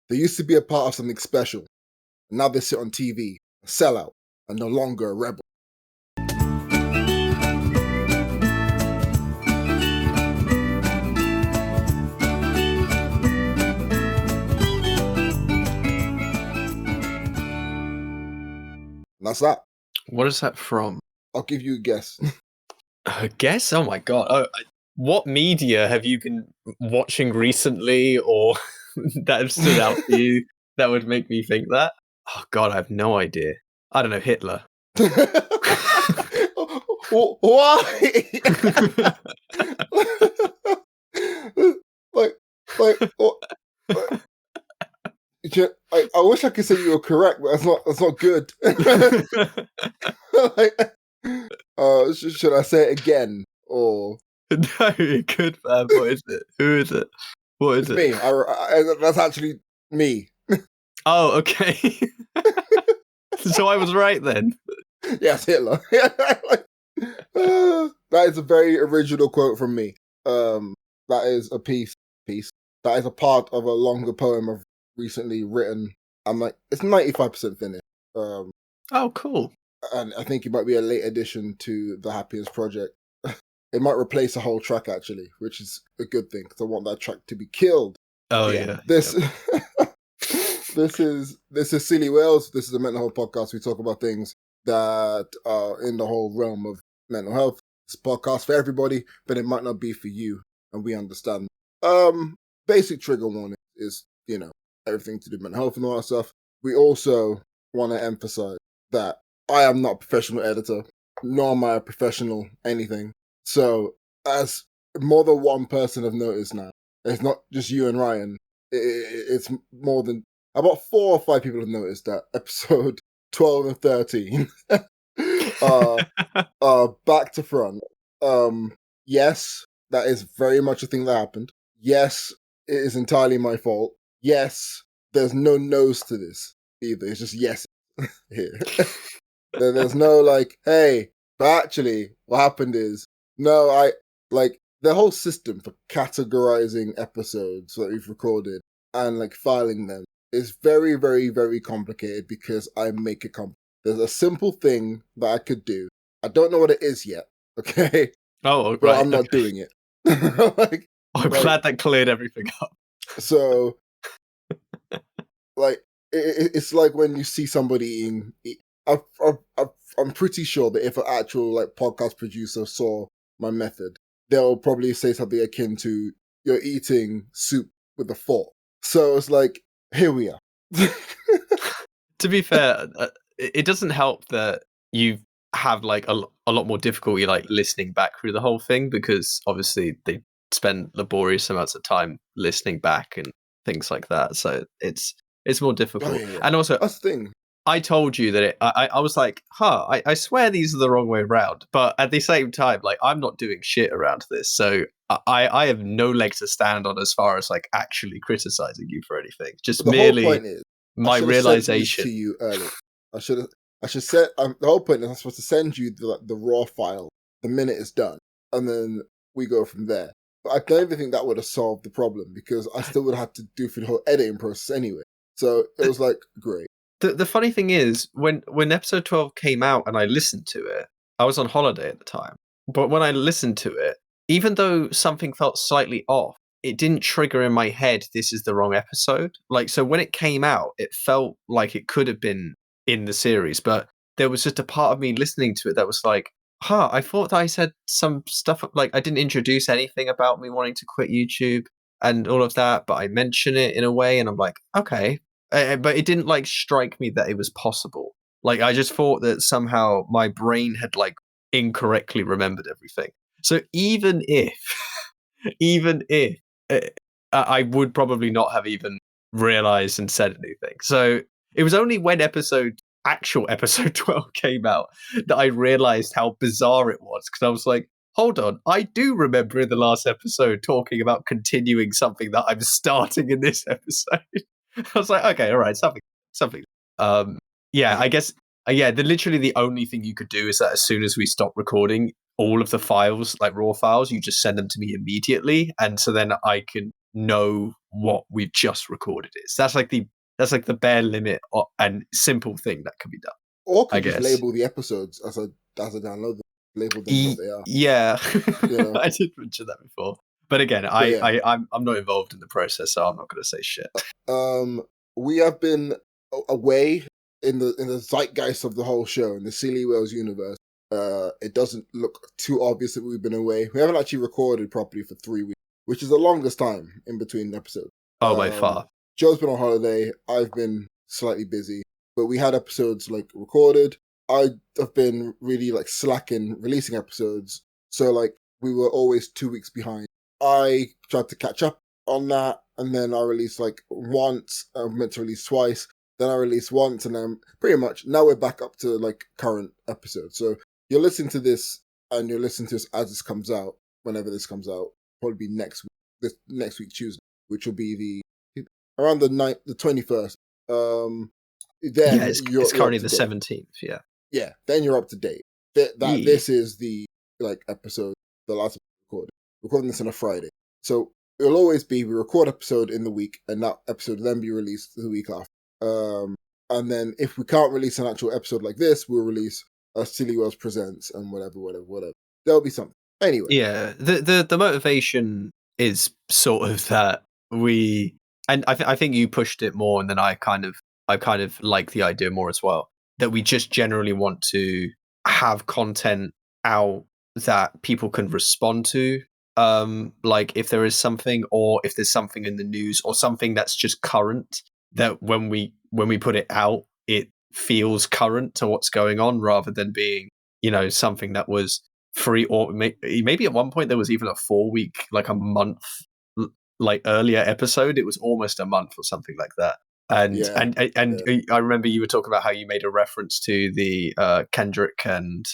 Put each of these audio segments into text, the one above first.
They used to be a part of something special. And now they sit on TV, a sellout, and no longer a rebel. And that's that. What is that from? I'll give you a guess. A guess? Oh my god. What media have you been watching recently or that have stood out to you that would make me think that? Oh god, I have no idea. I don't know, Hitler. Why? I wish I could say you were correct, but that's not good. Should I say it again or? No, you could, man. What is it? Who is it? What is it's it? Me. That's actually me. Oh, okay. So I was right then. Yes, Hitler. That is a very original quote from me. That is a piece. That is a part of a longer poem I've recently written. It's 95% finished. Oh, cool. And I think it might be a late addition to the Happiest project. It might replace a whole track actually, which is a good thing because I want that track to be killed. Oh yeah. This is Silly Whales. This is a mental health podcast. We talk about things that are in the whole realm of mental health. It's a podcast for everybody, but it might not be for you, and we understand. Basic trigger warning is, everything to do with mental health and all that stuff. We also want to emphasize that I am not a professional editor, nor am I a professional anything. So, as more than one person have noticed now, it's not just you and Ryan. It's more than about 4 or 5 people have noticed that episode 12 and 13 back to front. Yes, that is very much a thing that happened. Yes, it is entirely my fault. Yes, there's no no's to this either. It's just yes here. There's no hey, but actually what happened is, no, the whole system for categorizing episodes that we've recorded and filing them is very, very, very complicated because I make it complicated. There's a simple thing that I could do. I don't know what it is yet, okay? Oh, right. But I'm not doing it. I'm glad that cleared everything up. So, it's like when you see somebody eating. I'm pretty sure that if an actual podcast producer saw my method, they'll probably say something akin to, "You're eating soup with a fork." So it's here we are. To be fair, it doesn't help that you have a lot more difficulty listening back through the whole thing because obviously they spend laborious amounts of time listening back and things like that. So it's more difficult. Oh, yeah. And also, that's the thing. I told you that I was like, I swear these are the wrong way around. But at the same time, I'm not doing shit around this. So I have no leg to stand on as far as actually criticizing you for anything. Just merely whole point is, my realization to you earlier. I should say the whole point is I'm supposed to send you the raw file the minute it's done, and then we go from there. But I don't even think that would have solved the problem because I still would have had to do for the whole editing process anyway. So it was great. The funny thing is, when episode 12 came out and I listened to it, I was on holiday at the time. But when I listened to it, even though something felt slightly off, it didn't trigger in my head, this is the wrong episode. So when it came out, it felt like it could have been in the series. But there was just a part of me listening to it that was I thought that I said some stuff, I didn't introduce anything about me wanting to quit YouTube and all of that, but I mention it in a way and I'm okay. But it didn't strike me that it was possible. I just thought that somehow my brain had incorrectly remembered everything. So even if I would probably not have even realized and said anything. So it was only when actual episode 12 came out that I realized how bizarre it was because I was hold on, I do remember in the last episode talking about continuing something that I'm starting in this episode. I was okay, all right, something. I guess, literally the only thing you could do is that as soon as we stop recording, all of the files, raw files, you just send them to me immediately. And so then I can know what we've just recorded is. That's like the bare limit and simple thing that can be done. Or I could just guess. label the episodes as a download them, label them what they are. Yeah, You know. I did mention that before. But again, But yeah. I'm not involved in the process, so I'm not going to say shit. We have been away in the zeitgeist of the whole show in the Silly Whales universe. It doesn't look too obvious that we've been away. We haven't actually recorded properly for 3 weeks, which is the longest time in between episodes. Oh, by far. Joe's been on holiday. I've been slightly busy, but we had episodes like recorded. I have been really like slacking releasing episodes, so like we were always 2 weeks behind. I tried to catch up on that, and then I released like once. I meant to release twice. Then I released once, and then pretty much now we're back up to like current episodes. So you're listening to this, and you're listening to this as this comes out, whenever this comes out. Probably be next week, this next week Tuesday, which will be around the 21st. Then it's currently the 17th. Yeah. Then you're up to date. This is the like episode, the last episode recording this on a Friday. So it'll always be we record episode in the week, and that episode will then be released the week after. And then if we can't release an actual episode like this, we'll release a Silly Wells Presents and whatever. There'll be something. Anyway. Yeah. The motivation is sort of that we, and I think you pushed it more, and then I kind of like the idea more as well, that we just generally want to have content out that people can respond to. Like if there is something, or if there's something in the news, or something that's just current, that when we put it out, it feels current to what's going on, rather than being, something that was free, or maybe at one point there was even a 4-week, like a month, like earlier episode. It was almost a month or something like that. And I remember you were talking about how you made a reference to the Kendrick and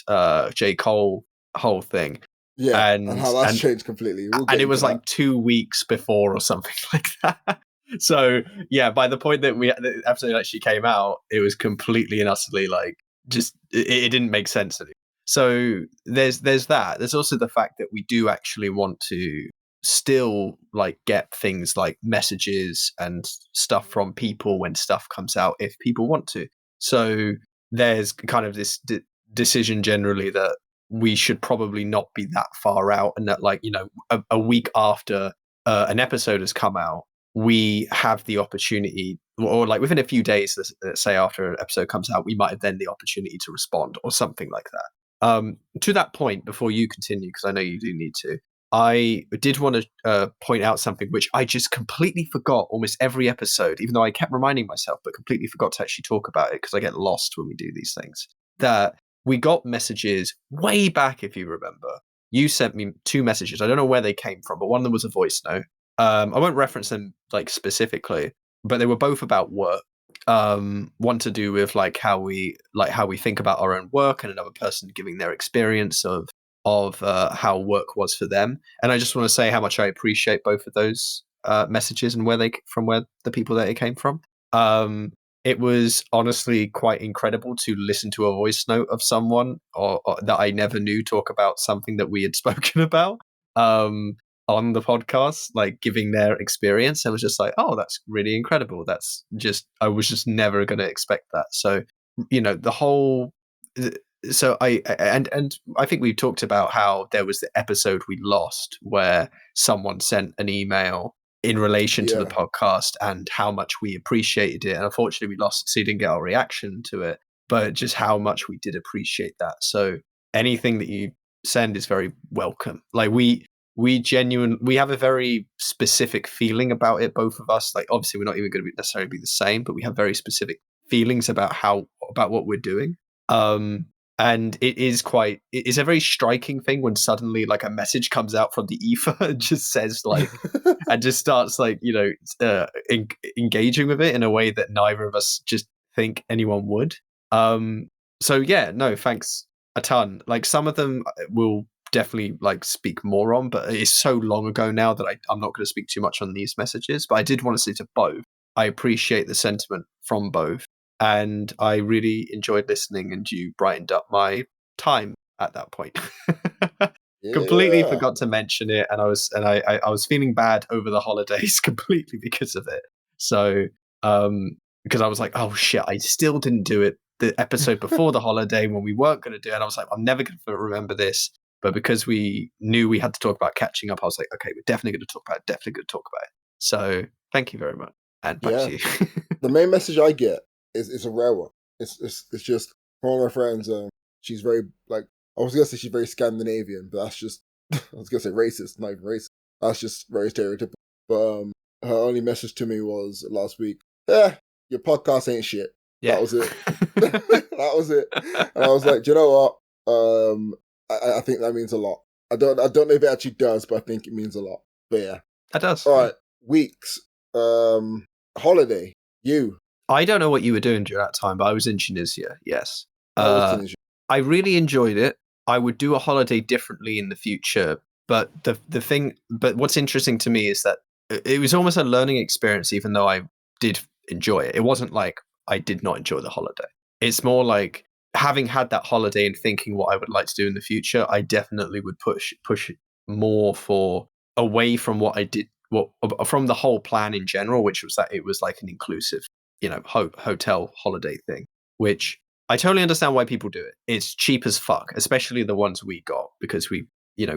J. Cole whole thing. Yeah, and how that's changed completely. And it was like 2 weeks before or something like that. So yeah, by the point that the episode actually came out, it was completely and utterly like just it didn't make sense anymore. So there's that. There's also the fact that we do actually want to still like get things like messages and stuff from people when stuff comes out, if people want to. So there's kind of this decision generally that we should probably not be that far out, and that like a week after an episode has come out, we have the opportunity, or like within a few days, let's say after an episode comes out, we might have then the opportunity to respond or something like that. To that point, before you continue, because I know you do need to, I did want to point out something which I just completely forgot almost every episode, even though I kept reminding myself, but completely forgot to actually talk about it because I get lost when we do these things. That we got messages way back, if you remember. You sent me 2 messages. I don't know where they came from, but one of them was a voice note. I won't reference them like specifically, but they were both about work. One to do with like how we think about our own work, and another person giving their experience of how work was for them. And I just want to say how much I appreciate both of those messages and where the people that it came from. It was honestly quite incredible to listen to a voice note of someone or that I never knew talk about something that we had spoken about on the podcast, like giving their experience. I was just like, oh, that's really incredible. I was just never going to expect that. So, the whole. So I think we talked about how there was the episode we lost where someone sent an email in relation to the podcast and how much we appreciated it. And unfortunately we lost it, so you didn't get our reaction to it, but just how much we did appreciate that. So anything that you send is very welcome. Like we have a very specific feeling about it, both of us. Like obviously we're not even going to necessarily be the same, but we have very specific feelings about what we're doing. And it is a very striking thing when suddenly like a message comes out from the ether and just says like, and just starts like, engaging with it in a way that neither of us just think anyone would. So yeah, no, thanks a ton. Like some of them will definitely like speak more on, but it's so long ago now that I'm not going to speak too much on these messages, but I did want to say to both, I appreciate the sentiment from both. And I really enjoyed listening, and you brightened up my time at that point. completely Yeah. forgot to mention it, and I was feeling bad over the holidays completely because of it. So because I was like, oh shit, I still didn't do it the episode before the holiday when we weren't going to do it. And I was like, I'm never going to remember this. But because we knew we had to talk about catching up, I was like, okay, we're definitely going to talk about it. Definitely going to talk about it. So thank you very much. And back Yeah. to you. The main message I get is a rare one. It's just one of my friends. She's very like I was gonna say she's very Scandinavian, but that's just I was gonna say racist, not even racist. That's just very stereotypical. But her only message to me was last week. Your podcast ain't shit. Yeah. That was it. That was it. And I was like, do you know what? I think that means a lot. I don't know if it actually does, but I think it means a lot. But yeah. That does. All Yeah. right. Weeks. Holiday. You. I don't know what you were doing during that time, but I was in Tunisia. Yes. How was Tunisia? I really enjoyed it. I would do a holiday differently in the future, but but what's interesting to me is that it was almost a learning experience, even though I did enjoy it. It wasn't like I did not enjoy the holiday. It's more like having had that holiday and thinking what I would like to do in the future. I definitely would push more for away from what I did, what from the whole plan in general, which was that it was like an inclusive, hotel holiday thing, which I totally understand why people do it. It's cheap as fuck, especially the ones we got because we,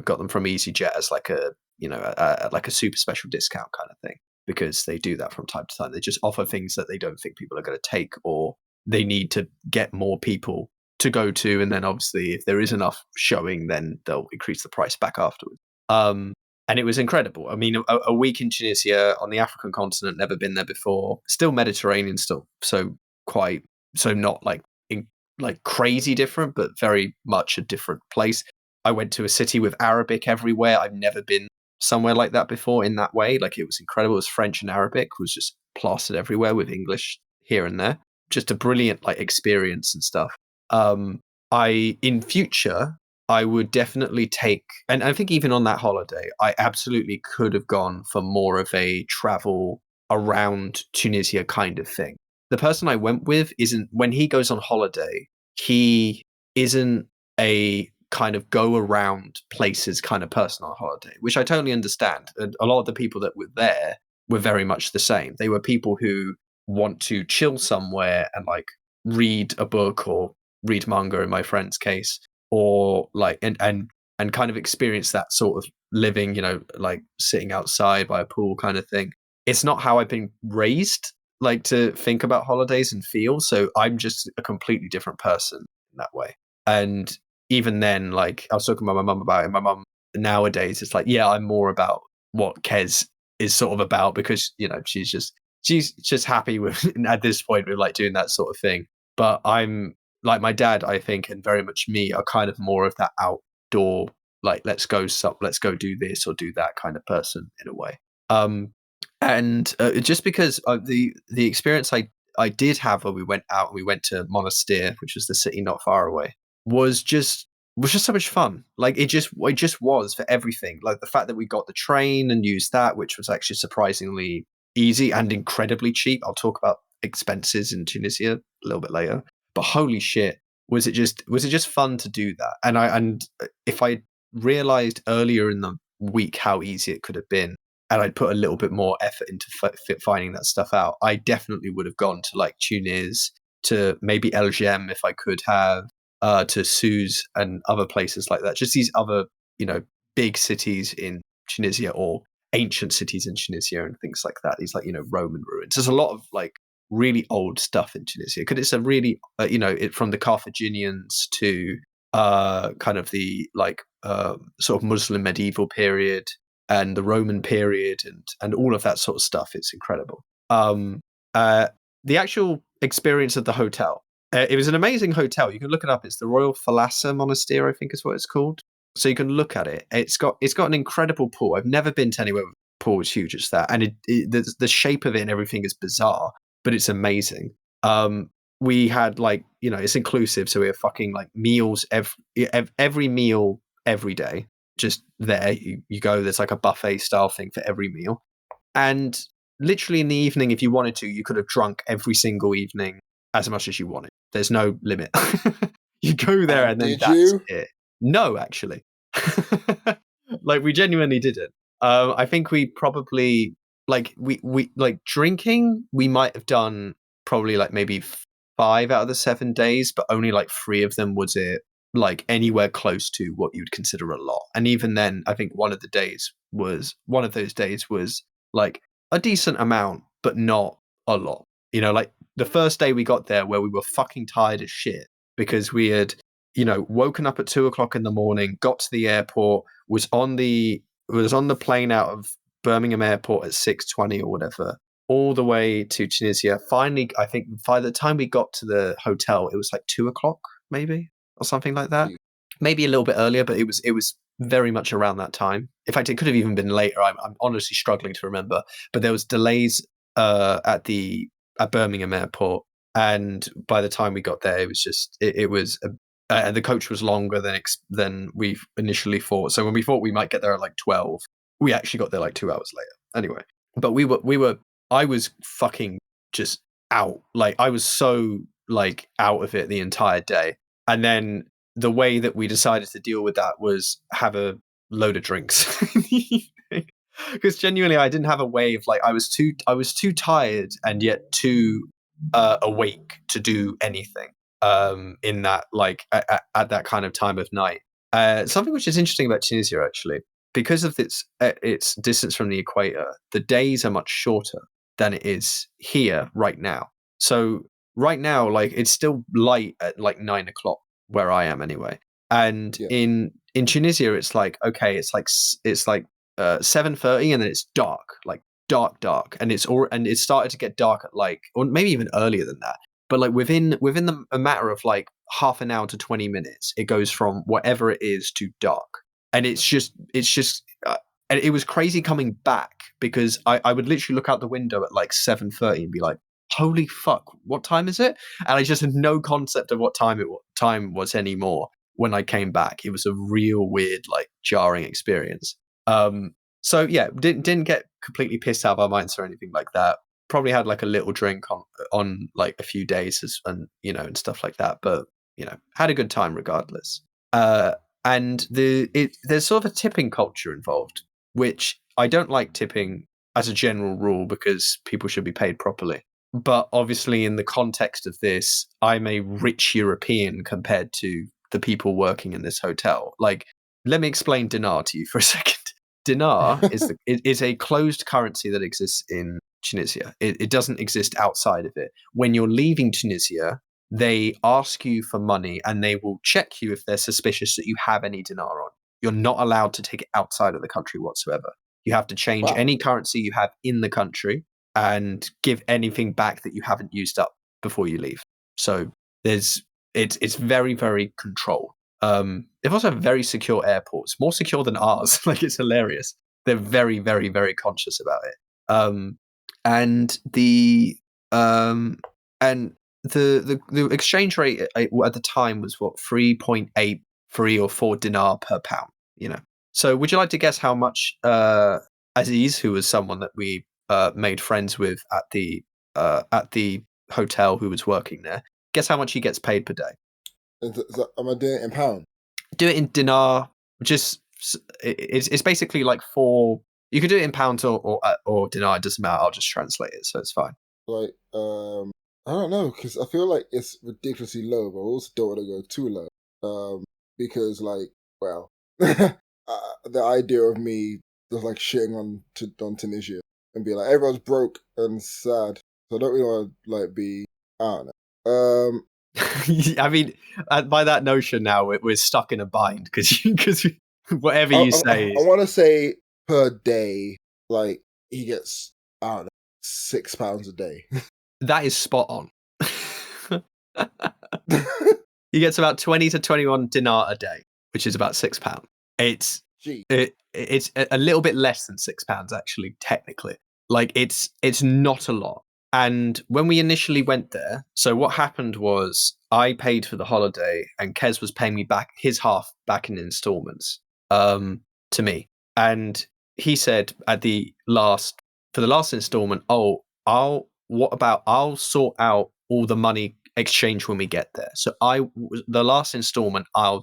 got them from EasyJet as like like a super special discount kind of thing because they do that from time to time. They just offer things that they don't think people are going to take or they need to get more people to go to. And then obviously if there is enough showing, then they'll increase the price back afterwards. And it was incredible. I mean, a week in Tunisia on the African continent, never been there before, still Mediterranean, still so not like crazy different, but very much a different place. I went to a city with Arabic everywhere. I've never been somewhere like that before in that way. Like it was incredible. It was French and Arabic was just plastered everywhere with English here and there. Just a brilliant like experience and stuff. In future, I would definitely take, and I think even on that holiday, I absolutely could have gone for more of a travel around Tunisia kind of thing. The person I went with isn't, when he goes on holiday, he isn't a kind of go around places kind of person on holiday, which I totally understand. And a lot of the people that were there were very much the same. They were people who want to chill somewhere and like read a book or read manga in my friend's case, or like and kind of experience that sort of living, like sitting outside by a pool kind of thing. It's not how I've been raised like to think about holidays and feel. So I'm just a completely different person in that way. And even then, like I was talking to my mum about it. My mum nowadays, it's like, yeah, I'm more about what Kez is sort of about because she's just happy with at this point with like doing that sort of thing. But I'm like my dad, I think, and very much me are kind of more of that outdoor, like let's go do this or do that kind of person in a way. And just because the experience I did have when we went out and we went to Monastir, which was the city not far away, was just so much fun. Like it just was for everything. Like the fact that we got the train and used that, which was actually surprisingly easy and incredibly cheap. I'll talk about expenses in Tunisia a little bit later. But holy shit, was it just fun to do that? And if I realized earlier in the week how easy it could have been, and I'd put a little bit more effort into finding that stuff out, I definitely would have gone to like Tunis, to maybe El Gem if I could have, to Sousse and other places like that. Just these other, big cities in Tunisia or ancient cities in Tunisia and things like that. These like, Roman ruins. There's a lot of like really old stuff in Tunisia because it's a really, it from the Carthaginians to kind of the like sort of Muslim medieval period and the Roman period and all of that sort of stuff. It's incredible. The actual experience of the hotel. It was an amazing hotel. You can look it up. It's the Royal Thalassa Monastery, I think is what it's called. So you can look at it. It's got an incredible pool. I've never been to anywhere with a pool as huge as that, and the shape of it and everything is bizarre, but it's amazing. We had like it's inclusive, so we have fucking like meals every meal every day. Just there, you go. There's like a buffet style thing for every meal, and literally in the evening, if you wanted to, you could have drunk every single evening as much as you wanted. There's no limit. You go there and then Did that's you? it. No, actually. Like we genuinely didn't. I think we probably like we like drinking. We might have done probably like maybe 5 out of the 7 days, but only like 3 of them was it like anywhere close to what you'd consider a lot. And even then, I think one of those days was like a decent amount, but not a lot. You know, like the first day we got there where we were fucking tired as shit because we had, woken up at 2 o'clock in the morning, got to the airport, was on the plane out of Birmingham Airport at 6:20 or whatever, all the way to Tunisia. Finally, I think by the time we got to the hotel, it was like 2 o'clock, maybe, or something like that. Maybe a little bit earlier, but it was very much around that time. In fact, it could have even been later. I'm honestly struggling to remember. But there was delays at Birmingham Airport, and by the time we got there, it was just it was the coach was longer than we initially thought. So when we thought we might get there at like 12, we actually got there like 2 hours later. Anyway, but I was fucking just out. Like I was so like out of it the entire day. And then the way that we decided to deal with that was have a load of drinks in the evening. Because genuinely I didn't have a way of like I was too tired and yet too awake to do anything in that like at that kind of time of night. Something which is interesting about Tunisia actually, because of its distance from the equator, the days are much shorter than it is here right now. So right now, like it's still light at like 9 o'clock where I am anyway. And Yeah. in Tunisia, it's like okay, it's like 7:30, and then it's dark, like dark, and it started to get dark at like, or maybe even earlier than that. But like within a matter of like half an hour to 20 minutes, it goes from whatever it is to dark, and it's just. And it was crazy coming back because I would literally look out the window at like 7:30 and be like, "Holy fuck, what time is it?" And I just had no concept of what time was anymore when I came back. It was a real weird, like jarring experience. So yeah, didn't get completely pissed out of our minds or anything like that. Probably had like a little drink on like a few days and stuff like that. But had a good time regardless. And there's sort of a tipping culture involved, which I don't like tipping as a general rule because people should be paid properly. But obviously, in the context of this, I'm a rich European compared to the people working in this hotel. Like, let me explain dinar to you for a second. Dinar is a closed currency that exists in Tunisia. It doesn't exist outside of it. When you're leaving Tunisia, they ask you for money and they will check you if they're suspicious that you have any dinar on. You're not allowed to take it outside of the country whatsoever. You have to change Wow. any currency you have in the country and give anything back that you haven't used up before you leave. So it's very, very controlled. They've also have very secure airports, more secure than ours. Like it's hilarious. They're very, very, very conscious about it. And the the exchange rate at the time was what 3.83 or 4 dinar per pound. So would you like to guess how much Aziz, who was someone that we made friends with at the hotel who was working there, guess how much he gets paid per day? Am I doing it in pound? Do it in dinar. Just it's basically like four. You could do it in pounds or dinar. It doesn't matter. I'll just translate it, so it's fine. Like, I don't know, because I feel like it's ridiculously low, but I also don't want to go too low. Because like, well, the idea of me just like shitting on Tunisia and be like everyone's broke and sad, so I don't really want to like be. I don't know. I mean, by that notion now, we're stuck in a bind because whatever I, you say I is want to say per day, like he gets, I don't know, £6 a day. that is spot on. He gets about 20 to 21 dinar a day, which is about £6. It's Gee. it's a little bit less than £6 actually, technically. Like it's not a lot. And when we initially went there, so what happened was I paid for the holiday and Kez was paying me back his half back in installments to me. And he said for the last installment, oh, I'll sort out all the money exchange when we get there. So the last installment I'll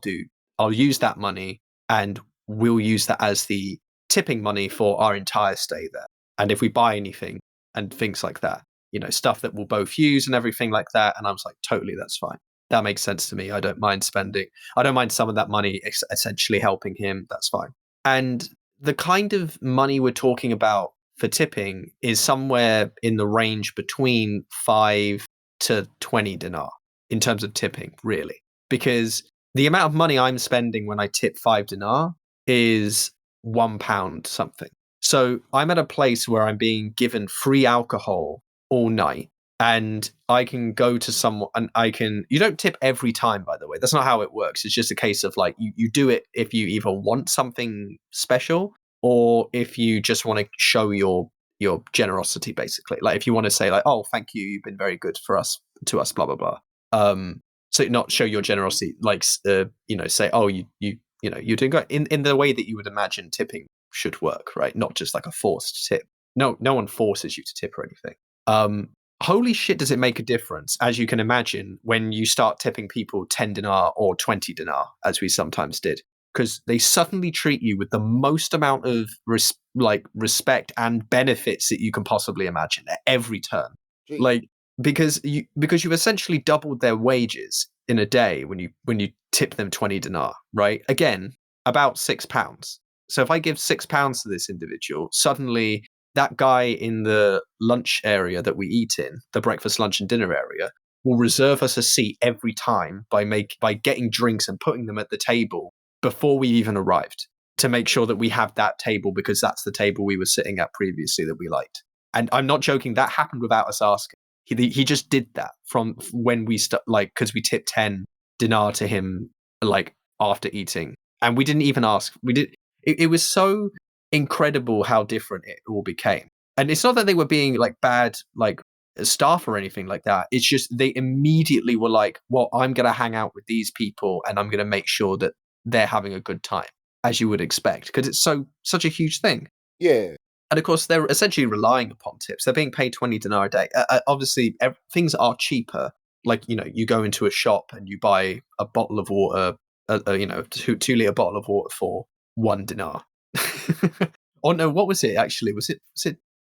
use that money and we'll use that as the tipping money for our entire stay there. And if we buy anything and things like that, stuff that we'll both use and everything like that. And I was like, totally, that's fine. That makes sense to me. I don't mind spending. I don't mind some of that money essentially helping him. That's fine. And the kind of money we're talking about for tipping is somewhere in the range between 5 to 20 dinar in terms of tipping, really. Because the amount of money I'm spending when I tip 5 dinar is £1 something. So I'm at a place where I'm being given free alcohol all night, and I can go to someone and you don't tip every time, by the way. That's not how it works. It's just a case of like, you do it if you either want something special or if you just want to show your generosity, basically. Like if you want to say like, oh, thank you, you've been very good to us, blah, blah, blah. So not show your generosity, like, say, oh, you're doing good in the way that you would imagine tipping should work, right? Not just like a forced tip. No one forces you to tip or anything. Holy shit, does it make a difference, as you can imagine, when you start tipping people 10 dinar or 20 dinar, as we sometimes did, because they suddenly treat you with the most amount of respect and benefits that you can possibly imagine at every turn. Gee. Like, because you've essentially doubled their wages in a day when you tip them 20 dinar, right? Again, about £6. So if I give £6 to this individual, suddenly that guy in the lunch area that we eat in, the breakfast, lunch, and dinner area, will reserve us a seat every time by getting drinks and putting them at the table before we even arrived, to make sure that we have that table because that's the table we were sitting at previously that we liked. And I'm not joking, that happened without us asking. He just did that from when we because we tipped 10 dinar to him like after eating, and we didn't even ask. It was so incredible how different it all became. And it's not that they were being like bad like staff or anything like that. It's just they immediately were like, well, I'm going to hang out with these people and I'm going to make sure that they're having a good time, as you would expect, because it's such a huge thing. Yeah. And of course, they're essentially relying upon tips. They're being paid 20 dinar a day. Obviously, things are cheaper. Like, you go into a shop and you buy a bottle of water, 2 litre bottle of water for 1 dinar. Oh no, what was it actually? Was it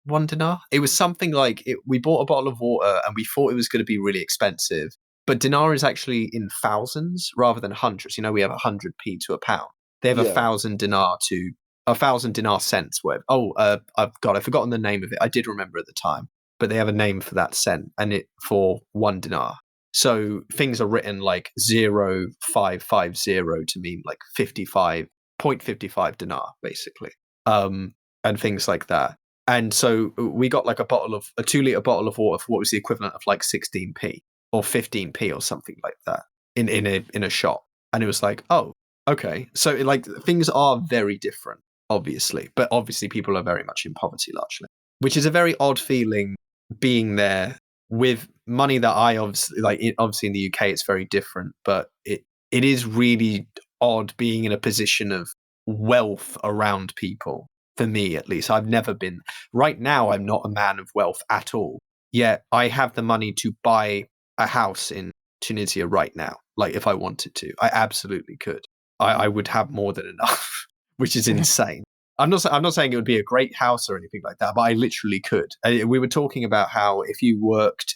1 dinar? It was something like we bought a bottle of water and we thought it was going to be really expensive. But dinar is actually in thousands rather than hundreds. We have 100p to a pound. They have 1,000 dinar to 1,000 dinar cents worth. I've forgotten the name of it. I did remember at the time, but they have a name for that cent and it for 1 dinar. So things are written like 0550 to mean like 55.55 dinar, basically, and things like that. And so we got like a 2 litre bottle of water for what was the equivalent of like 16p or 15p or something like that in a shop. And it was like, oh, okay. So like things are very different, obviously, but obviously people are very much in poverty largely, which is a very odd feeling being there with money that I obviously like. Obviously in the UK it's very different, but it is really odd being in a position of wealth around people. For me, at least, I've never been. Right now, I'm not a man of wealth at all. Yet I have the money to buy a house in Tunisia right now. Like if I wanted to, I absolutely could. I would have more than enough, which is insane. I'm not saying it would be a great house or anything like that, but I literally could. We were talking about how if you worked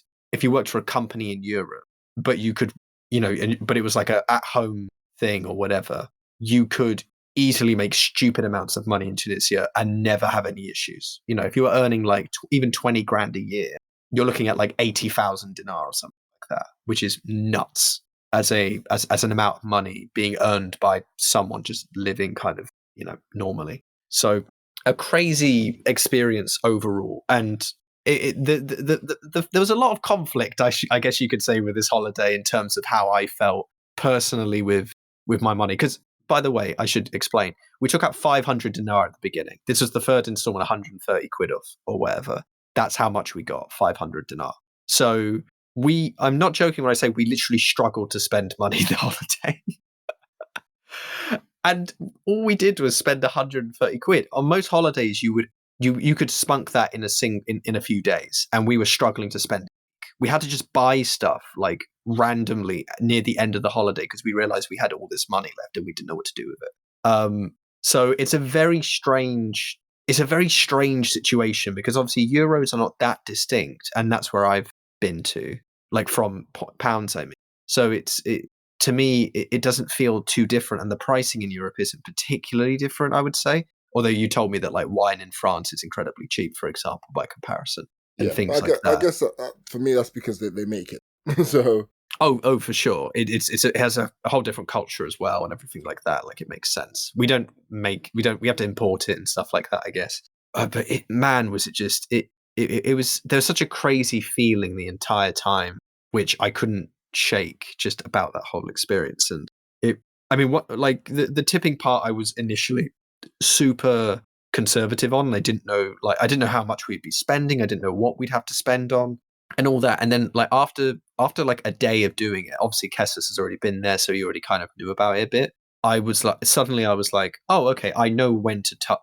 for a company in Europe, but you could, but it was like a at-home thing or whatever, you could easily make stupid amounts of money in Tunisia and never have any issues. If you were earning like even 20 grand a year, you're looking at like 80,000 dinar or something like that, which is nuts as an amount of money being earned by someone just living kind of, normally. So a crazy experience overall. And there was a lot of conflict, I guess you could say, with this holiday in terms of how I felt personally with my money. Because, by the way, I should explain, we took out 500 dinar at the beginning. This was the third installment, 130 quid off or whatever. That's how much we got, 500 dinar. So I'm not joking when I say we literally struggled to spend money the holiday. And all we did was spend 130 quid. On most holidays, you could spunk that in a few days, and we were struggling to spend. We had to just buy stuff like randomly near the end of the holiday because we realized we had all this money left and we didn't know what to do with it. So it's a very strange situation because obviously euros are not that distinct, and that's where I've been to, like from pounds, I mean. So to me, it doesn't feel too different, and the pricing in Europe isn't particularly different, I would say. Although you told me that like wine in France is incredibly cheap, for example, by comparison, and Yeah, things like I that. guess for me that's because they make it. So Oh, for sure. It has a whole different culture as well and everything like that. Like it makes sense. We have to import it and stuff like that, I guess. But man, was it just it was there was such a crazy feeling the entire time, which I couldn't shake just about that whole experience. And I mean, what like the tipping part, I was initially super conservative on. And I didn't know how much we'd be spending. I didn't know what we'd have to spend on and all that. And then like after like a day of doing it, obviously Kessis has already been there, so you already kind of knew about it a bit. I was like, oh, okay, I know when to tip,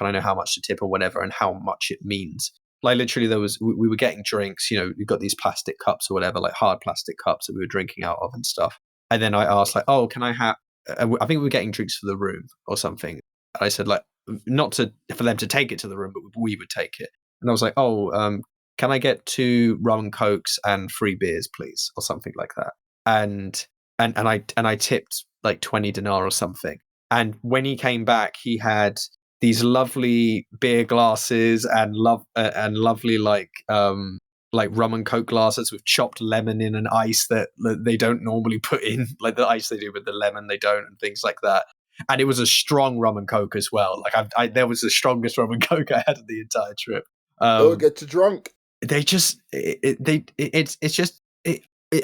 and I know how much to tip or whatever, and how much it means. Like literally, we were getting drinks. You got these plastic cups or whatever, like hard plastic cups that we were drinking out of and stuff. And then I asked like, oh, can I have? I think we were getting drinks for the room or something. And I said like, not for them to take it to the room, but we would take it. And I was like, oh, can I get 2 rum and cokes and 3 beers, please, or something like that? And I tipped like 20 dinar or something. And when he came back, he had these lovely beer glasses and lovely like rum and coke glasses with chopped lemon in and ice that they don't normally put in, like the ice they do with the lemon they don't, and things like that. And it was a strong rum and coke as well. Like there was the strongest rum and coke I had in the entire trip. oh, get you drunk. They just it's just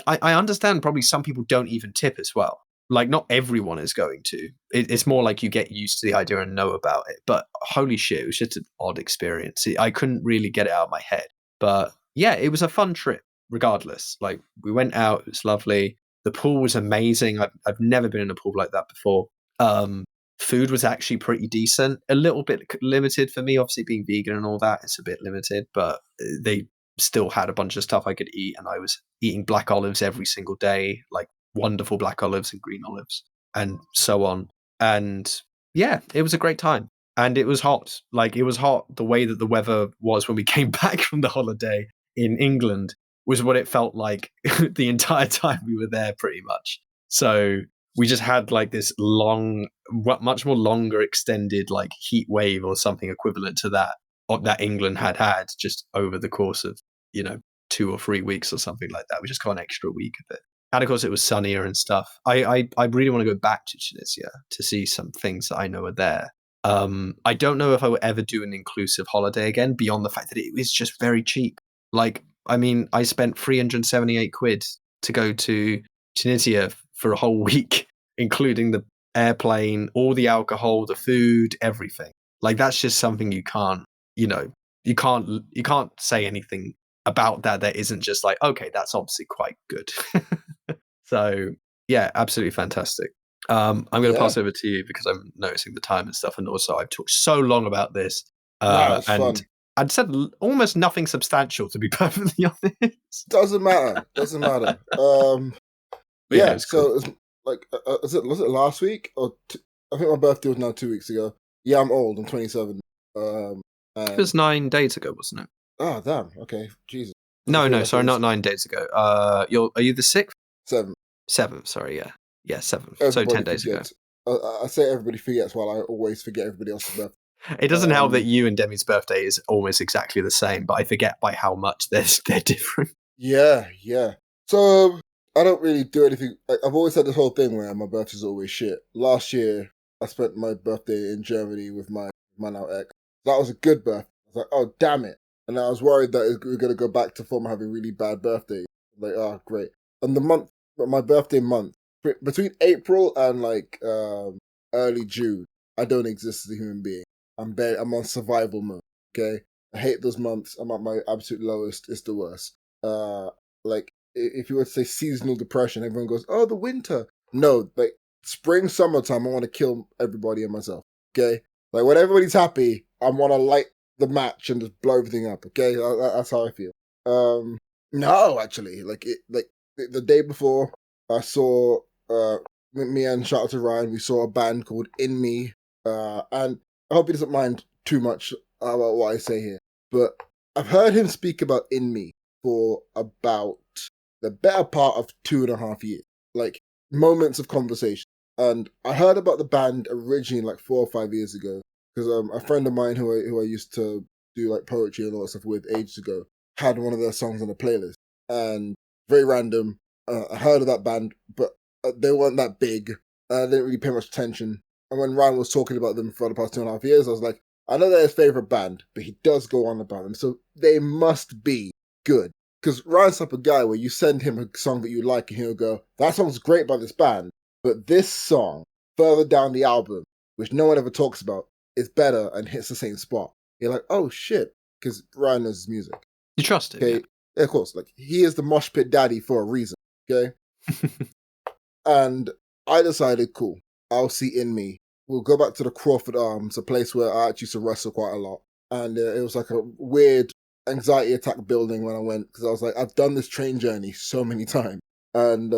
I understand probably some people don't even tip as well. Like not everyone is going to. It's more like you get used to the idea and know about it. But holy shit, it was just an odd experience. I couldn't really get it out of my head. But yeah, it was a fun trip regardless. Like we went out, it was lovely. The pool was amazing. I've never been in a pool like that before. Food was actually pretty decent. A little bit limited for me, obviously being vegan and all that. It's a bit limited, but they still had a bunch of stuff I could eat, and I was eating black olives every single day, like wonderful black olives and green olives, and so on. And yeah, it was a great time. And it was hot. Like it was hot. The way that the weather was when we came back from the holiday in England was what it felt like the entire time we were there, pretty much. So we just had like this much more longer extended like heat wave or something equivalent to that England had just over the course of 2 or 3 weeks or something like that. We just got an extra week of it, and of course it was sunnier and stuff. I really want to go back to Tunisia to see some things that I know are there. I don't know if I will ever do an inclusive holiday again, beyond the fact that it was just very cheap. Like, I mean, I spent 378 quid to go to Tunisia for a whole week, including the airplane, all the alcohol, the food, everything. Like that's just something you can't say anything about that isn't just like, okay, that's obviously quite good. So yeah, absolutely fantastic. I'm going to pass over to you because I'm noticing the time and stuff, and also I've talked so long about this, Nah, it's and fun. I'd said almost nothing substantial, to be perfectly honest. Doesn't matter. Doesn't matter. But yeah, it Yeah. was cool. So it's like, was it last week or I think my birthday was now 2 weeks ago. Yeah, I'm old. I'm 27. It was 9 days ago, wasn't it? Oh damn. Okay. Jesus. I No, feel no, like it sorry, was not 9 days ago. Are you the 6th? 7. 7th, sorry, yeah, 7th. So 10 Everybody days ago. forgets. I say everybody forgets while I always forget everybody else's birthday. It doesn't help that you and Demi's birthday is almost exactly the same, but I forget by how much they're different. Yeah, yeah. So I don't really do anything. I've always had this whole thing where my birthday's always shit. Last year, I spent my birthday in Germany with my now ex. That was a good birthday. I was like, oh damn it, and I was worried that we are gonna go back to form having really bad birthdays. Like, oh great. And my birthday month between April and like early June, I don't exist as a human being. I'm on survival mode. Okay, I hate those months. I'm at my absolute lowest. It's the worst. Uh, like if you were to say seasonal depression, everyone goes, "Oh, the winter." No, like spring, summertime, I want to kill everybody and myself. Okay, like when everybody's happy, I want to light the match and just blow everything up. Okay, that's how I feel. No, actually, like the day before, I saw me and shout out to Ryan, we saw a band called In Me, and I hope he doesn't mind too much about what I say here, but I've heard him speak about In Me for about the better part of 2.5 years, like moments of conversation. And I heard about the band originally like 4 or 5 years ago because a friend of mine who I used to do like poetry and all that stuff with ages ago had one of their songs on the playlist, and very random. I heard of that band, but they weren't that big. I didn't really pay much attention. And when Ryan was talking about them for the past 2.5 years, I was like, I know they're his favorite band, but he does go on about them, so they must be good. Because Ryan's the type of guy where you send him a song that you like, and he'll go, "That song's great by this band, but this song further down the album, which no one ever talks about, is better and hits the same spot." You're like, "Oh shit," because Ryan knows his music. You trust it, Okay, yeah, of course. Like he is the mosh pit daddy for a reason. Okay, and I decided, cool, I'll see In Me. We'll go back to the Crawford Arms, a place where I actually used to wrestle quite a lot. And it was like a weird anxiety attack building when I went, because I was like, I've done this train journey so many times. And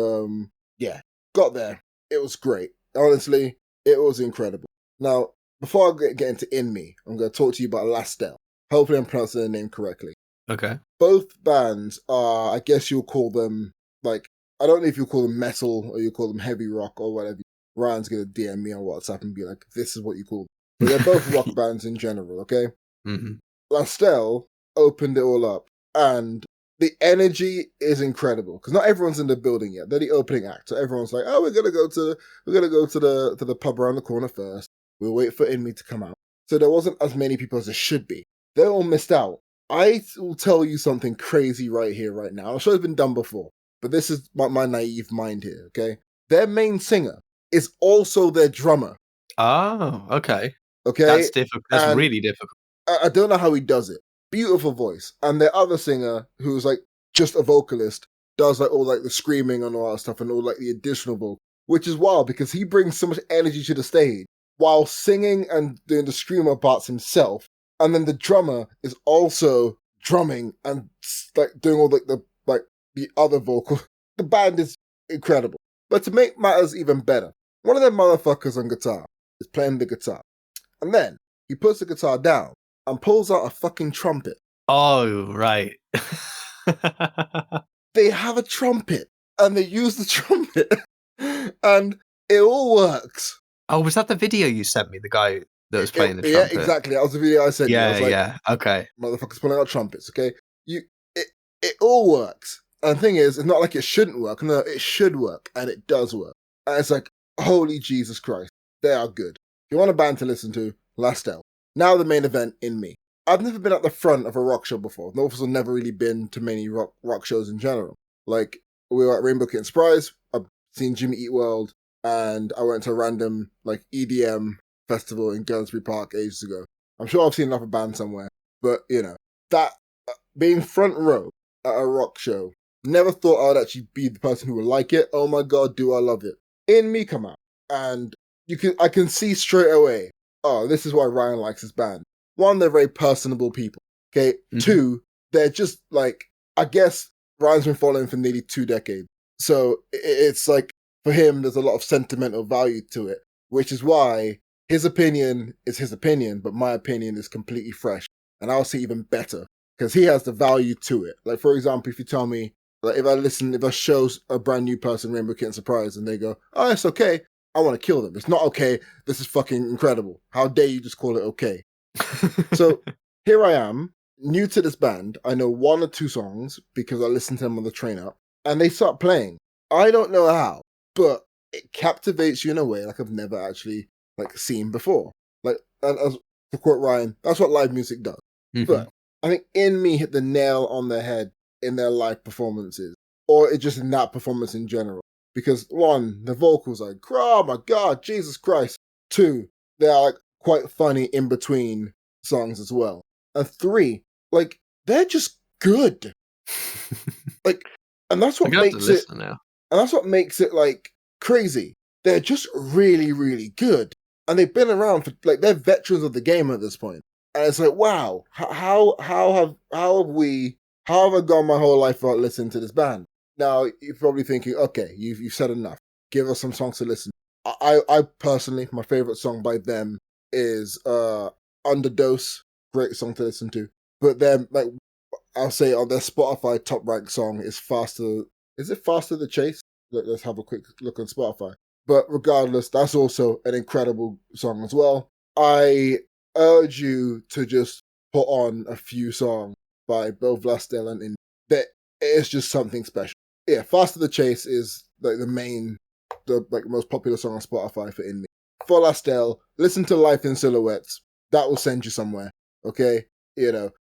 yeah, got there. It was great. Honestly, it was incredible. Now, before I get into In Me, I'm going to talk to you about Lastel. Hopefully I'm pronouncing the name correctly. Okay. Both bands are, I guess you'll call them, like, I don't know if you call them metal or you call them heavy rock or whatever. Ryan's going to DM me on WhatsApp and be like, this is what you call them. But they're both rock bands in general, okay? Mm-hmm. Lastel opened it all up, and the energy is incredible because not everyone's in the building yet. They're the opening act, so everyone's like, "Oh, we're gonna go to the pub around the corner first. We'll wait for In Me to come out." So there wasn't as many people as there should be. They all missed out. I will tell you something crazy right here, right now. I'm sure it's been done before, but this is my naive mind here. Okay, their main singer is also their drummer. Oh, okay. Okay, That's difficult. That's and really difficult. I don't know how he does it. Beautiful voice. And their other singer, who's like just a vocalist, does like all like the screaming and all that stuff and all like the additional vocal, which is wild because he brings so much energy to the stage while singing and doing the screamer parts himself. And then the drummer is also drumming and like doing all the other vocal. The band is incredible. But to make matters even better, one of them motherfuckers on guitar is playing the guitar. And then he puts the guitar down and pulls out a fucking trumpet. Oh, right. They have a trumpet and they use the trumpet and it all works. Oh, was that the video you sent me? The guy that was playing the Yeah, trumpet? exactly. That was the video I sent you. I was like, Yeah. Okay. motherfuckers pulling out trumpets, okay? It all works. And the thing is, it's not like it shouldn't work. No, it should work, and it does work. And it's like, holy Jesus Christ, they are good. If you want a band to listen to, Lastel. Now the main event, In Me. I've never been at the front of a rock show before. I've also never really been to many rock shows in general. Like, we were at Rainbow Kitten Surprise, I've seen Jimmy Eat World, and I went to a random, like, EDM festival in Gainsbury Park ages ago. I'm sure I've seen another band somewhere, but, you know, that, being front row at a rock show, never thought I would actually be the person who would like it. Oh my god, do I love it. In Me come out, and I can see straight away, oh, this is why Ryan likes his band. One, they're very personable people. Okay. Mm-hmm. Two, they're just like, I guess Ryan's been following for nearly 2 decades. So it's like, for him, there's a lot of sentimental value to it, which is why his opinion is his opinion, but my opinion is completely fresh. And I'll say even better, because he has the value to it. Like, for example, if you tell me, like, if I show a brand new person Rainbow Kitten Surprise and they go, oh, it's okay, I want to kill them. It's not okay. This is fucking incredible. How dare you just call it okay? So here I am, new to this band. I know 1 or 2 songs because I listened to them on the train up, and they start playing. I don't know how, but it captivates you in a way like I've never actually like seen before. Like, and as to quote Ryan, that's what live music does. Mm-hmm. But I think In Me hit the nail on the head in their live performances, or it just in that performance in general. Because 1, the vocals are like, oh my god, Jesus Christ. 2, they are like quite funny in between songs as well. And 3, like, they're just good. Like, and that's what makes it now. And that's what makes it like crazy. They're just really, really good. And they've been around for like, they're veterans of the game at this point. And it's like, wow, how have I gone my whole life without listening to this band? Now you're probably thinking, okay, you've said enough. give us some songs to listen. I personally, my favorite song by them is Underdose. Great song to listen to. But then, like, I'll say on their Spotify top ranked song is Faster. Is it Faster the Chase? Let's have a quick look on Spotify. But regardless, that's also an incredible song as well. I urge you to just put on a few songs by both Lastel and Indie. That it's just something special. Yeah, Faster the Chase is like the most popular song on Spotify for Indie. For Lastel, listen to Life in Silhouettes. That will send you somewhere. Okay,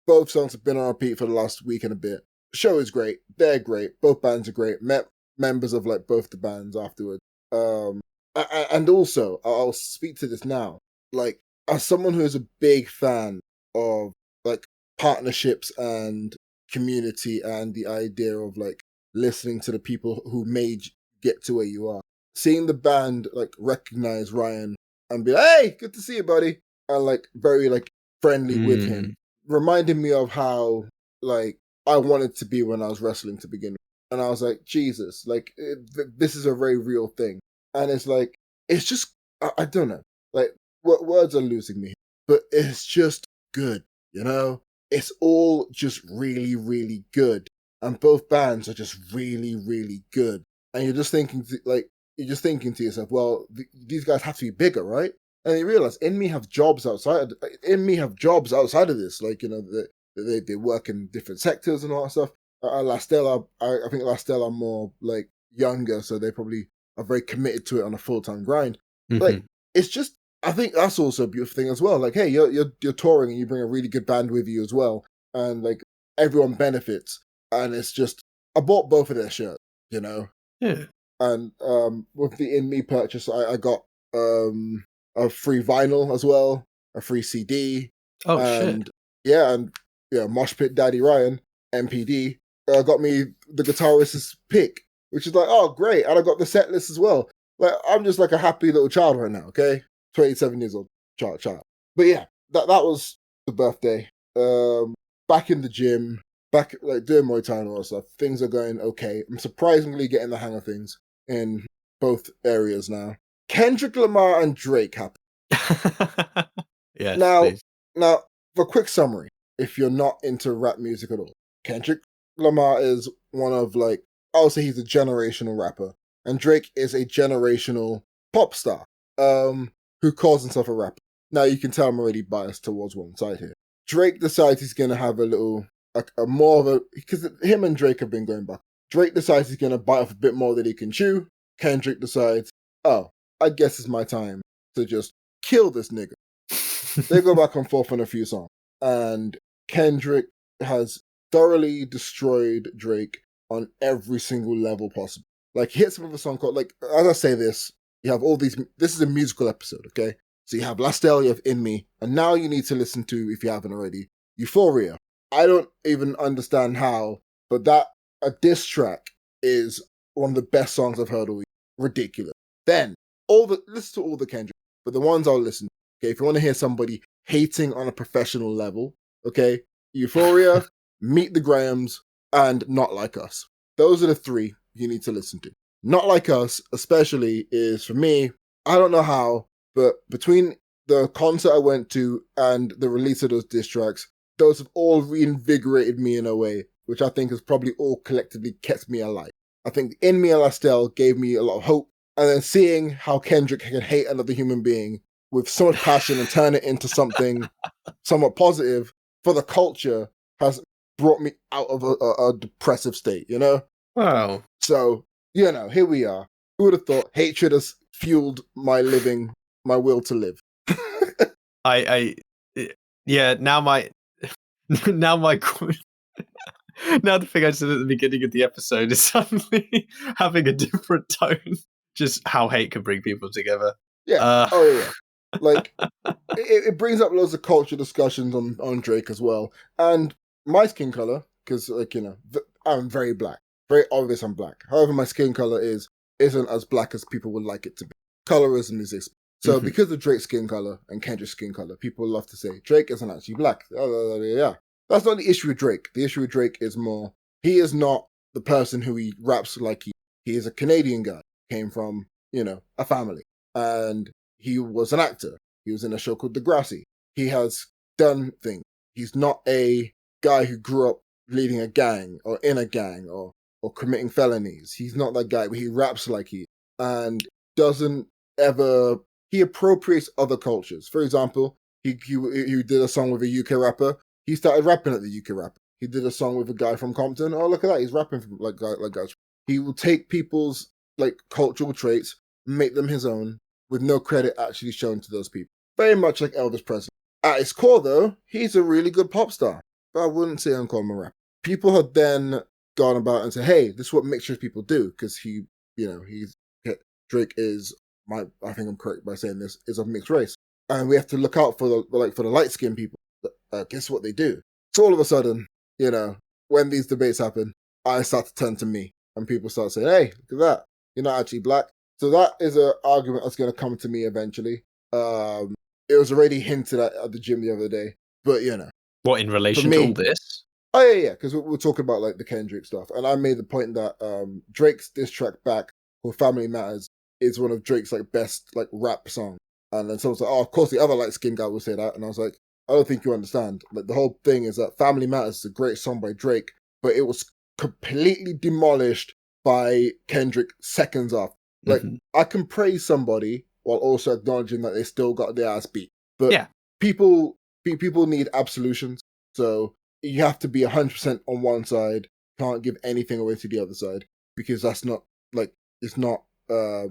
both songs have been on repeat for the last week and a bit. The show is great. They're great. Both bands are great. Met members of like both the bands afterward. And also, I'll speak to this now. Like, as someone who is a big fan of like partnerships and community and the idea of like listening to the people who made you get to where you are, seeing the band like recognize Ryan and be like, "Hey, good to see you, buddy," and like very like friendly with him, reminded me of how like I wanted to be when I was wrestling to begin with. And I was like, Jesus, like this is a very real thing. And it's like, it's just, I don't know, like words are losing me, but it's just good, It's all just really, really good. And both bands are just really, really good. And you're just thinking to yourself, well, these guys have to be bigger, right? And you realize In have jobs outside. Have jobs outside of this, like they work in different sectors and all that stuff. Lastel, I think Lastel are more like younger, so they probably are very committed to it on a full-time grind. Like, it's just, I think that's also a beautiful thing as well. Like, hey, you're touring and you bring a really good band with you as well, and like everyone benefits. And it's just, I bought both of their shirts, Yeah. And with the In Me purchase, I got a free vinyl as well, a free CD. Oh, and shit. yeah, Mosh Pit Daddy Ryan, MPD, got me the guitarist's pick, which is like, oh, great. And I got the set list as well. Like, I'm just like a happy little child right now, okay? 27 years old child. But yeah, that was the birthday. Back in the gym, back like doing Muay Thai and all that stuff. Things are going okay. I'm surprisingly getting the hang of things in both areas now. Kendrick Lamar and Drake happen. Yes, Now, please. for a quick summary, if you're not into rap music at all, Kendrick Lamar is one of like, I'll say he's a generational rapper, and Drake is a generational pop star, who calls himself a rapper. Now you can tell I'm already biased towards one side here. Drake decides he's gonna have a more of a, because him and Drake have been going back. Drake decides he's gonna bite off a bit more than he can chew. Kendrick decides, oh, I guess it's my time to just kill this nigga. They go back and forth on a few songs, and Kendrick has thoroughly destroyed Drake on every single level possible. Like, he hits him with a song called, like, as I say this, you have all these, this is a musical episode, okay? So you have Lastel, you have In Me, and now you need to listen to, if you haven't already, Euphoria. I don't even understand how, but a diss track is one of the best songs I've heard all week. Ridiculous. Then, listen to all the Kendrick, but the ones I'll listen to. Okay, if you want to hear somebody hating on a professional level, okay, Euphoria, Meet the Grahams, and Not Like Us. Those are the three you need to listen to. Not Like Us, especially, is for me, I don't know how, but between the concert I went to and the release of those diss tracks, those have all reinvigorated me in a way, which I think has probably all collectively kept me alive. I think In Me and Lastel gave me a lot of hope, and then seeing how Kendrick can hate another human being with so much passion and turn it into something somewhat positive for the culture has brought me out of a depressive state, Wow. So, here we are. Who would have thought hatred has fueled my will to live? Yeah, now my now my now the thing I said at the beginning of the episode is suddenly having a different tone. Just how hate can bring people together. Yeah. Oh yeah. Like, it brings up loads of culture discussions on Drake as well. And my skin color, because I'm very black, very obvious I'm black. However, my skin color isn't as black as people would like it to be. Colorism exists. So because of Drake's skin color and Kendrick's skin color, people love to say Drake isn't actually black. Yeah, that's not the issue with Drake. The issue with Drake is more, he is not the person who he raps like he is a Canadian guy. came from, a family. And he was an actor. He was in a show called Degrassi. He has done things. He's not a guy who grew up leading a gang or in a gang or committing felonies. He's not that guy, but he raps like he and doesn't ever. He appropriates other cultures. For example, he did a song with a UK rapper. He started rapping at the UK rapper. He did a song with a guy from Compton. Oh, look at that! He's rapping from like guys. He will take people's like cultural traits, make them his own, with no credit actually shown to those people. Very much like Elvis Presley. At his core, though, he's a really good pop star. But I wouldn't say I'm calling him a rapper. People have then gone about and said, "Hey, this is what mixed people do," because Drake is I think I'm correct by saying this, is of mixed race, and we have to look out for the light skinned people. Guess what they do? So all of a sudden, when these debates happen, I start to turn to me, and people start saying, "Hey, look at that! You're not actually black." So that is an argument that's going to come to me eventually. It was already hinted at the gym the other day, but what in relation to all this? Oh yeah, because we're talking about like the Kendrick stuff, and I made the point that Drake's diss track back for "Family Matters" is one of Drake's like best like rap songs, and then someone's like, "Oh, of course the other light skinned guy will say that," and I was like, "I don't think you understand. Like the whole thing is that "Family Matters" is a great song by Drake, but it was completely demolished by Kendrick seconds after. Like I can praise somebody while also acknowledging that they still got their ass beat, but yeah, people need absolutions, so you have to be 100% on one side. Can't give anything away to the other side because that's not it's not a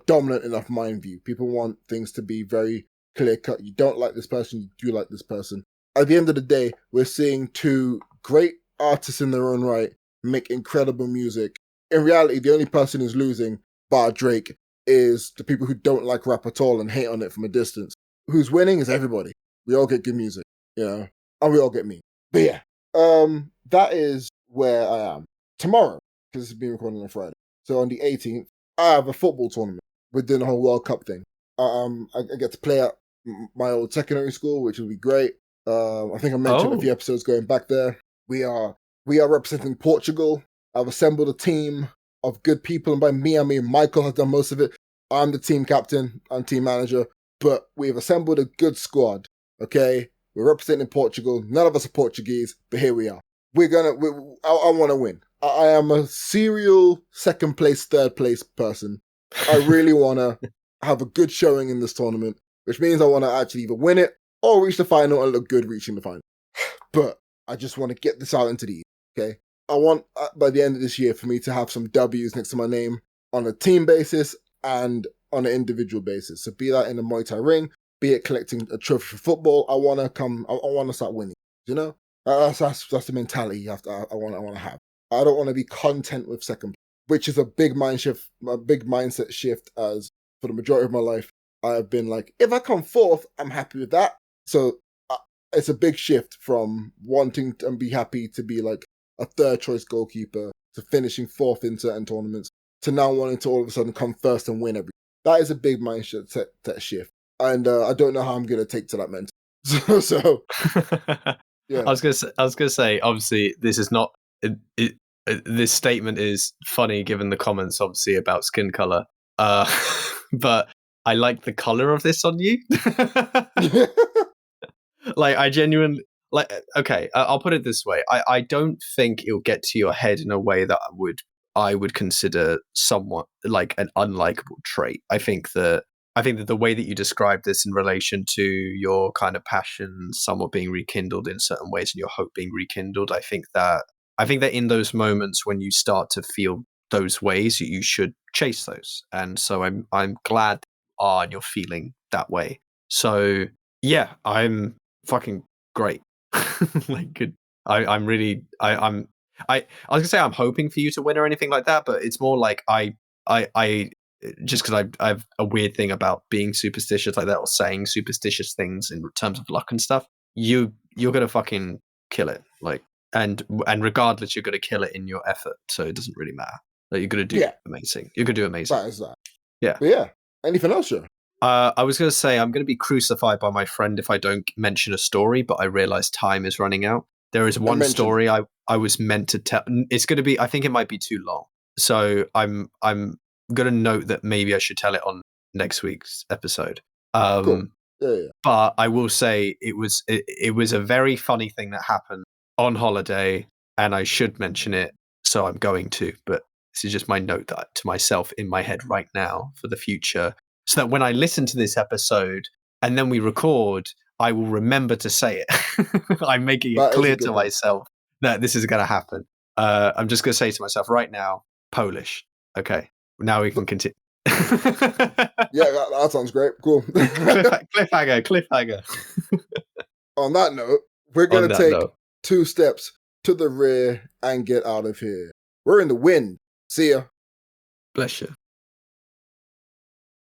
dominant enough mind view. People want things to be very clear cut. You don't like this person, you do like this person. At the end of the day, we're seeing two great artists in their own right make incredible music. In reality, the only person who's losing, bar Drake, is the people who don't like rap at all and hate on it from a distance. Who's winning is everybody. We all get good music, and we all get me. But yeah, that is where I am tomorrow because this is being recorded on Friday. So on the 18th, I have a football tournament. We're doing the whole World Cup thing. I get to play at my old secondary school, which will be great. I think I mentioned a few episodes going back there. We are representing Portugal. I've assembled a team of good people, and by me, I mean Michael has done most of it. I'm the team captain, I'm team manager, but we've assembled a good squad. Okay, we're representing Portugal. None of us are Portuguese, but here we are. I want to win. I am a serial second place, third place person. I really want to have a good showing in this tournament, which means I want to actually either win it or reach the final and look good reaching the final. But I just want to get this out into the East, okay? I want, by the end of this year, for me to have some W's next to my name on a team basis and on an individual basis. So be that in the Muay Thai ring, be it collecting a trophy for football, I want to start winning, That's the mentality I want to have. I don't want to be content with second, which is a big mindset shift, as for the majority of my life, I have been like, if I come fourth, I'm happy with that. So it's a big shift from wanting to be happy to be like a third choice goalkeeper to finishing fourth in certain tournaments to now wanting to all of a sudden come first and win everything. That is a big mindset shift. And I don't know how I'm going to take to that mental. So yeah. I was gonna say, obviously, this is not. This statement is funny given the comments, obviously, about skin color. But I like the color of this on you. Like, I genuinely Okay, I'll put it this way. I don't think it'll get to your head in a way that I would consider somewhat like an unlikable trait. I think that the way that you describe this in relation to your kind of passion somewhat being rekindled in certain ways and your hope being rekindled, I think that in those moments when you start to feel those ways, you should chase those. And so I'm glad that you are and you're feeling that way. So yeah, I'm fucking great. Like good. I'm really I was gonna say I'm hoping for you to win or anything like that, but it's more like I just because I have a weird thing about being superstitious like that or saying superstitious things in terms of luck and stuff. You're gonna fucking kill it, like, and regardless, you're gonna kill it in your effort. So it doesn't really matter. Like, you're gonna do amazing. You're gonna do amazing. That is that. Yeah. But yeah. Anything else, sure? I was going to say I'm going to be crucified by my friend if I don't mention a story, but I realize time is running out. There is one story I was meant to tell. It's going to be. I think it might be too long. So I'm got a note that maybe I should tell it on next week's episode. Cool. Yeah. But I will say it was a very funny thing that happened on holiday, and I should mention it, so I'm going to. But this is just my note to myself in my head right now for the future, so that when I listen to this episode and then we record, I will remember to say it. I'm making it clear to myself that this is going to happen. I'm just going to say to myself right now, Polish. Okay, now we can continue. Yeah, that sounds great. Cool. Cliffhanger. On that note, we're going to take 2 steps to the rear and get out of here. We're in the wind. See ya. Bless you.